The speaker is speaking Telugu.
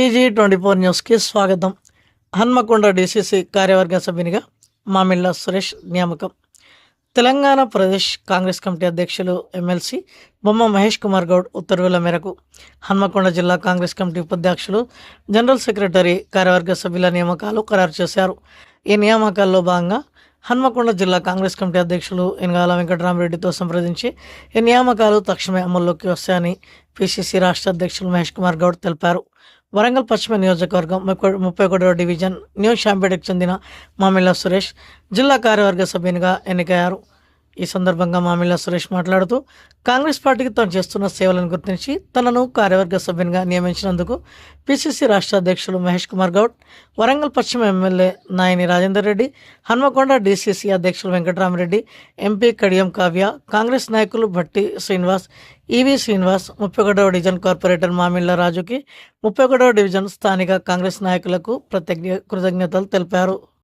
టీజీ24 న్యూస్కి స్వాగతం. హన్మకొండ డీసీసీ కార్యవర్గ సభ్యునిగా మామిళ్ళ సురేష్ నియామకం. తెలంగాణ ప్రదేశ్ కాంగ్రెస్ కమిటీ అధ్యక్షులు ఎమ్మెల్సీ బొమ్మ మహేష్ కుమార్ గౌడ్ ఉత్తర్వుల మేరకు హన్మకొండ జిల్లా కాంగ్రెస్ కమిటీ ఉపాధ్యక్షులు, జనరల్ సెక్రటరీ, కార్యవర్గ సభ్యుల నియామకాలు ఖరారు చేశారు. ఈ నియామకాల్లో భాగంగా హన్మకొండ జిల్లా కాంగ్రెస్ కమిటీ అధ్యక్షులు ఎనగాల వెంకటరామరెడ్డితో సంప్రదించి ఈ నియామకాలు తక్షణమే అమల్లోకి వస్తాయని పిసిసి రాష్ట్ర అధ్యక్షులు మహేష్ కుమార్ గౌడ్ తెలిపారు. వరంగల్ పశ్చిమ నియోజకవర్గం 31వ డివిజన్ న్యూ షాంపేటకు చెందిన మామిళ్ళ సురేష్ జిల్లా కార్యవర్గ సభ్యునిగా ఎన్నికయ్యారు. ఈ సందర్భంగా మామిళ్ళ సురేష్ మాట్లాడుతూ, కాంగ్రెస్ పార్టీకి తాను చేస్తున్న సేవలను గుర్తించి తనను కార్యవర్గ సభ్యునిగా నియమించినందుకు పిసిసి రాష్ట్ర అధ్యక్షులు మహేష్ కుమార్ గౌడ్, వరంగల్ పశ్చిమ ఎమ్మెల్యే నాయని రాజేందర్ రెడ్డి, హన్మకొండ డీసీసీ అధ్యక్షులు వెంకటరామరెడ్డి, ఎంపీ కడియం కావ్య, కాంగ్రెస్ నాయకులు భట్టి శ్రీనివాస్, ఈవి శ్రీనివాస్, 31వ డివిజన్ కార్పొరేటర్ మామిళ్ళ రాజుకి, 31వ డివిజన్ స్థానిక కాంగ్రెస్ నాయకులకు ప్రత్యేక కృతజ్ఞతలు తెలిపారు.